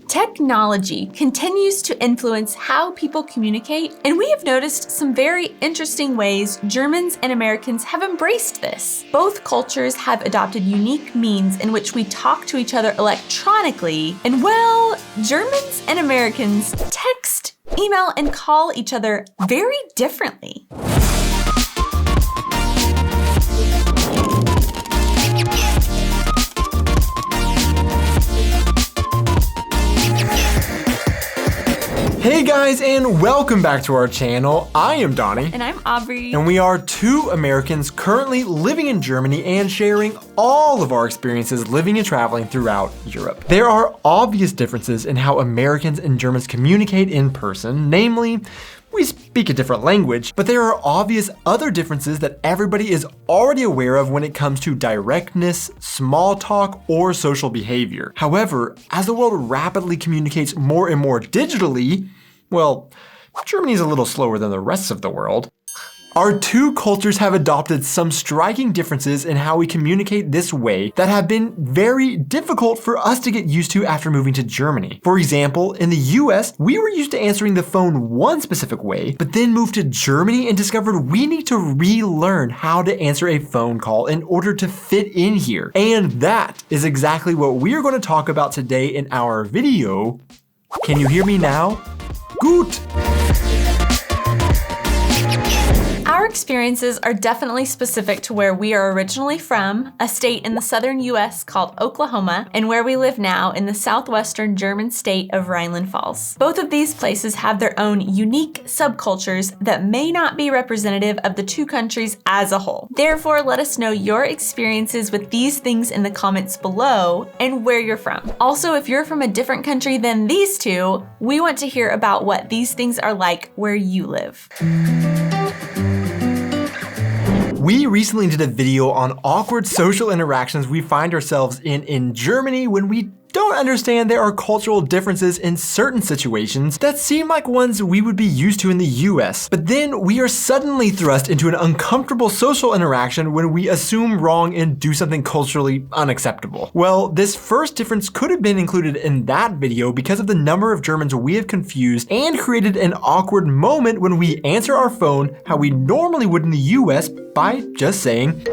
Technology continues to influence how people communicate, and we have noticed some very interesting ways Germans and Americans have embraced this. Both cultures have adopted unique means in which we talk to each other electronically, and well, Germans and Americans text, email, and call each other very differently. Hey guys, and welcome back to our channel. I am Donnie. And I'm Aubrey. And we are two Americans currently living in Germany and sharing all of our experiences living and traveling throughout Europe. There are obvious differences in how Americans and Germans communicate in person, namely, we speak a different language, but there are obvious other differences that everybody is already aware of when it comes to directness, small talk, or social behavior. However, as the world rapidly communicates more and more digitally, well, Germany is a little slower than the rest of the world. Our two cultures have adopted some striking differences in how we communicate this way that have been very difficult for us to get used to after moving to Germany. For example, in the US, we were used to answering the phone one specific way, but then moved to Germany and discovered we need to relearn how to answer a phone call in order to fit in here. And that is exactly what we are going to talk about today in our video. Can you hear me now? Gut! Our experiences are definitely specific to where we are originally from, a state in the southern US called Oklahoma, and where we live now in the southwestern German state of Rhineland-Pfalz. Both of these places have their own unique subcultures that may not be representative of the two countries as a whole. Therefore, let us know your experiences with these things in the comments below and where you're from. Also, if you're from a different country than these two, we want to hear about what these things are like where you live. We recently did a video on awkward social interactions we find ourselves in Germany when we don't understand there are cultural differences in certain situations that seem like ones we would be used to in the US. But then we are suddenly thrust into an uncomfortable social interaction when we assume wrong and do something culturally unacceptable. Well, this first difference could have been included in that video because of the number of Germans we have confused and created an awkward moment when we answer our phone how we normally would in the US by just saying,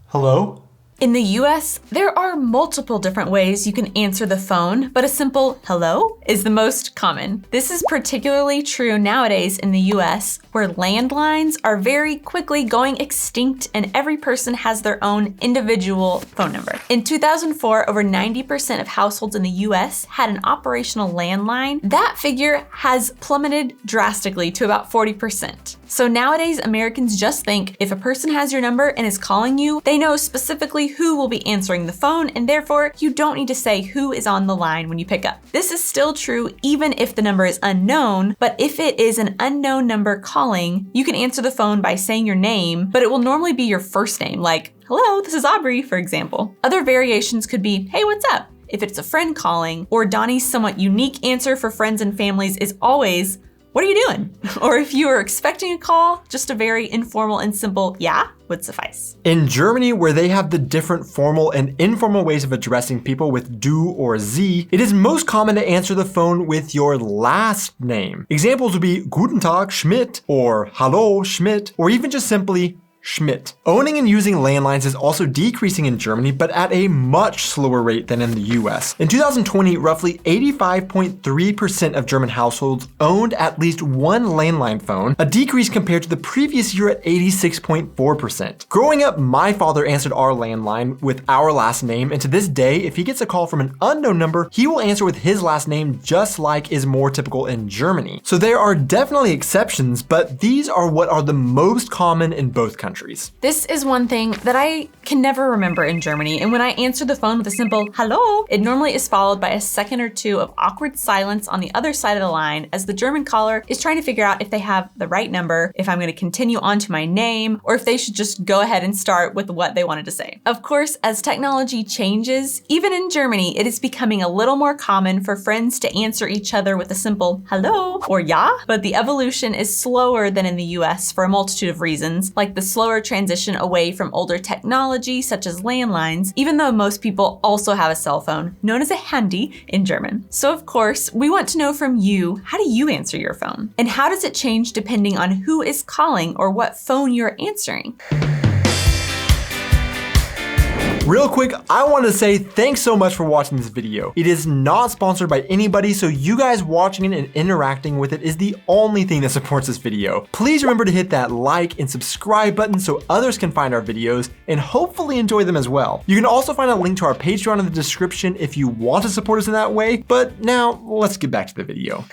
hello? In the US, there are multiple different ways you can answer the phone, but a simple hello is the most common. This is particularly true nowadays in the US, where landlines are very quickly going extinct and every person has their own individual phone number. In 2004, over 90% of households in the US had an operational landline. That figure has plummeted drastically to about 40%. So nowadays, Americans just think if a person has your number and is calling you, they know specifically who will be answering the phone, and therefore you don't need to say who is on the line when you pick up. This is still true even if the number is unknown, but if it is an unknown number calling, you can answer the phone by saying your name, but it will normally be your first name, like, hello, this is Aubrey, for example. Other variations could be, hey, what's up? If it's a friend calling, or Donnie's somewhat unique answer for friends and families is always, what are you doing? Or if you are expecting a call, just a very informal and simple yeah would suffice. In Germany, where they have the different formal and informal ways of addressing people with du or sie, it is most common to answer the phone with your last name. Examples would be Guten Tag Schmidt, or Hallo Schmidt, or even just simply Schmidt. Owning and using landlines is also decreasing in Germany, but at a much slower rate than in the US. In 2020, roughly 85.3% of German households owned at least one landline phone, a decrease compared to the previous year at 86.4%. Growing up, my father answered our landline with our last name, and to this day, if he gets a call from an unknown number, he will answer with his last name just like is more typical in Germany. So there are definitely exceptions, but these are what are the most common in both countries. This is one thing that I can never remember in Germany, and when I answer the phone with a simple hello, it normally is followed by a second or two of awkward silence on the other side of the line as the German caller is trying to figure out if they have the right number, if I'm going to continue on to my name, or if they should just go ahead and start with what they wanted to say. Of course, as technology changes, even in Germany, it is becoming a little more common for friends to answer each other with a simple hello or ja, but the evolution is slower than in the US for a multitude of reasons, like the slower slower transition away from older technology such as landlines, even though most people also have a cell phone, known as a Handy in German. So of course, we want to know from you, how do you answer your phone? And how does it change depending on who is calling or what phone you're answering? Real quick, I want to say thanks so much for watching this video. It is not sponsored by anybody, so you guys watching it and interacting with it is the only thing that supports this video. Please remember to hit that like and subscribe button so others can find our videos and hopefully enjoy them as well. You can also find a link to our Patreon in the description if you want to support us in that way, but now let's get back to the video.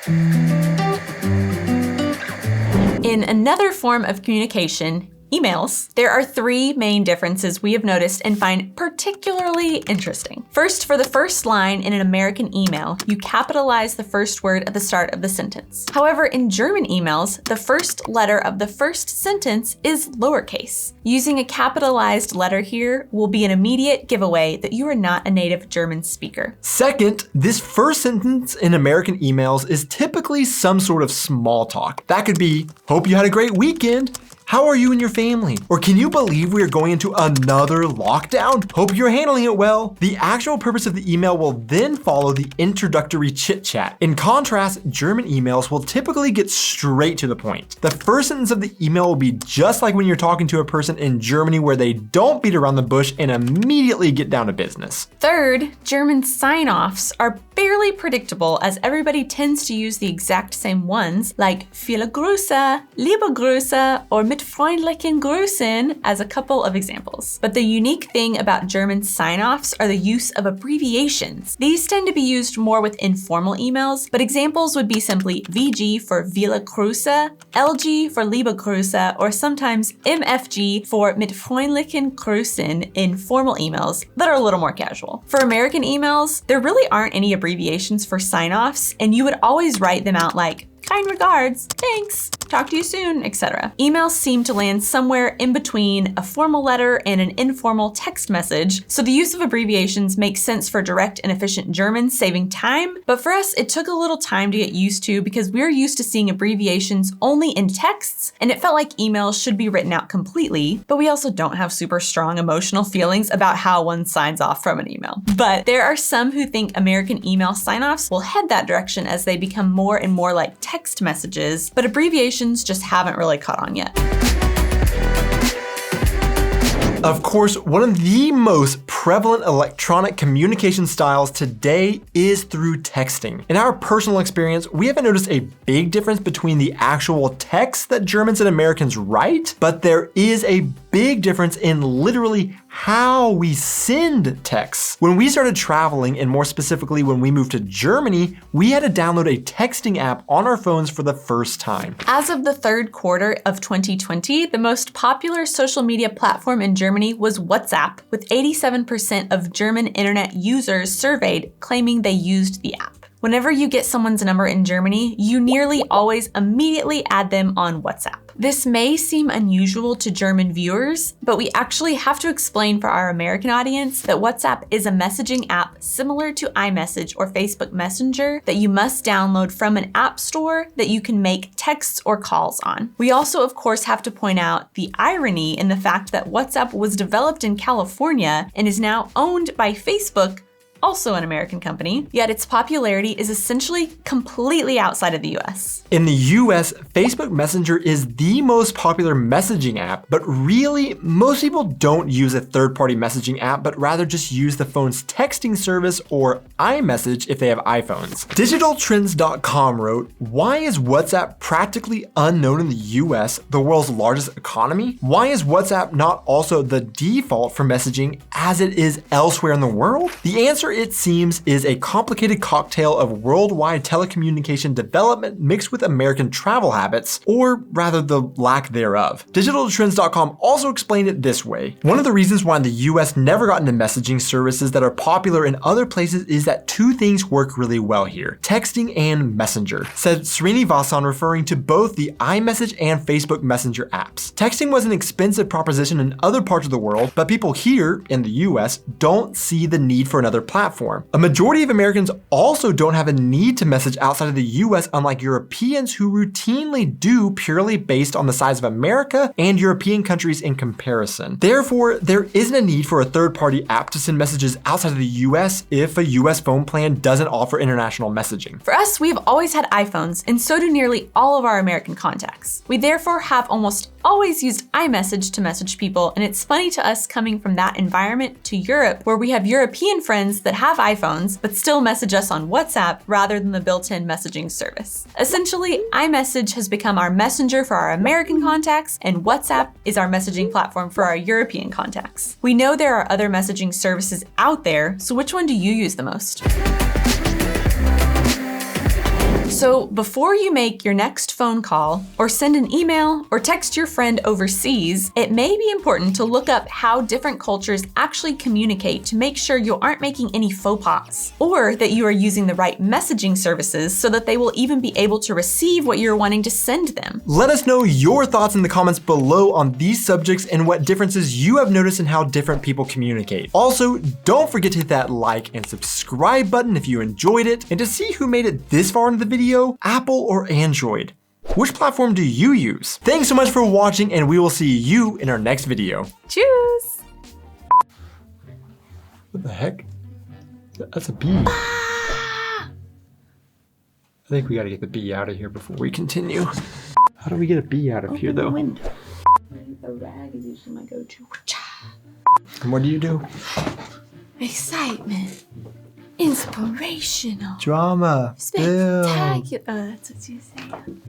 In another form of communication, emails, there are three main differences we have noticed and find particularly interesting. First, for the first line in an American email, you capitalize the first word at the start of the sentence. However, in German emails, the first letter of the first sentence is lowercase. Using a capitalized letter here will be an immediate giveaway that you are not a native German speaker. Second, this first sentence in American emails is typically some sort of small talk. That could be, hope you had a great weekend. How are you and your family? Or can you believe we are going into another lockdown? Hope you're handling it well. The actual purpose of the email will then follow the introductory chit chat. In contrast, German emails will typically get straight to the point. The first sentence of the email will be just like when you're talking to a person in Germany where they don't beat around the bush and immediately get down to business. Third, German sign-offs are fairly predictable as everybody tends to use the exact same ones like viele Grüße, liebe Grüße, or mit freundlichen Grüßen as a couple of examples. But the unique thing about German sign-offs are the use of abbreviations. These tend to be used more with informal emails, but examples would be simply VG for viele Grüße, LG for liebe Grüße, or sometimes MFG for mit freundlichen Grüßen in formal emails that are a little more casual. For American emails, there really aren't any abbreviations for sign-offs, and you would always write them out like kind regards, thanks, talk to you soon, etc. Emails seem to land somewhere in between a formal letter and an informal text message, so the use of abbreviations makes sense for direct and efficient German, saving time, but for us, it took a little time to get used to because we're used to seeing abbreviations only in texts, and it felt like emails should be written out completely, but we also don't have super strong emotional feelings about how one signs off from an email. But there are some who think American email sign-offs will head that direction as they become more and more like text messages, but abbreviations just haven't really caught on yet. Of course, one of the most prevalent electronic communication styles today is through texting. In our personal experience, we haven't noticed a big difference between the actual text that Germans and Americans write, but there is a big difference in literally how we send texts. When we started traveling, and more specifically when we moved to Germany, we had to download a texting app on our phones for the first time. As of the third quarter of 2020, the most popular social media platform in Germany was WhatsApp, with 87% of German internet users surveyed claiming they used the app. Whenever you get someone's number in Germany, you nearly always immediately add them on WhatsApp. This may seem unusual to German viewers, but we actually have to explain for our American audience that WhatsApp is a messaging app similar to iMessage or Facebook Messenger that you must download from an app store that you can make texts or calls on. We also, of course, have to point out the irony in the fact that WhatsApp was developed in California and is now owned by Facebook, also an American company, yet its popularity is essentially completely outside of the US. In the US, Facebook Messenger is the most popular messaging app, but really, most people don't use a third-party messaging app, but rather just use the phone's texting service or iMessage if they have iPhones. DigitalTrends.com wrote, "Why is WhatsApp practically unknown in the US, the world's largest economy? Why is WhatsApp not also the default for messaging as it is elsewhere in the world?" The answer, it seems, is a complicated cocktail of worldwide telecommunication development mixed with American travel habits, or rather the lack thereof. DigitalTrends.com also explained it this way. "One of the reasons why the US never got into messaging services that are popular in other places is that two things work really well here, texting and Messenger," said Srinivasan, referring to both the iMessage and Facebook Messenger apps. "Texting was an expensive proposition in other parts of the world, but people here in the US don't see the need for another platform. A majority of Americans also don't have a need to message outside of the US, unlike Europeans who routinely do, purely based on the size of America and European countries in comparison. Therefore, there isn't a need for a third-party app to send messages outside of the US if a US phone plan doesn't offer international messaging. For us, we've always had iPhones, and so do nearly all of our American contacts. We therefore have almost always used iMessage to message people, and it's funny to us coming from that environment to Europe, where we have European friends that have iPhones but still message us on WhatsApp rather than the built-in messaging service. Essentially, iMessage has become our messenger for our American contacts, and WhatsApp is our messaging platform for our European contacts. We know there are other messaging services out there, so which one do you use the most? So before you make your next phone call, or send an email, or text your friend overseas, it may be important to look up how different cultures actually communicate to make sure you aren't making any faux pas, or that you are using the right messaging services so that they will even be able to receive what you're wanting to send them. Let us know your thoughts in the comments below on these subjects and what differences you have noticed in how different people communicate. Also, don't forget to hit that like and subscribe button if you enjoyed it, and to see who made it this far into the video, Apple or Android. Which platform do you use? Thanks so much for watching, and we will see you in our next video. Cheers! What the heck? That's a bee. I think we gotta get the bee out of here before we continue. How do we get a bee out of here though? The rag is usually my go-to. And what do you do? Excitement. Inspirational. Drama. Spectacular. That's what you say.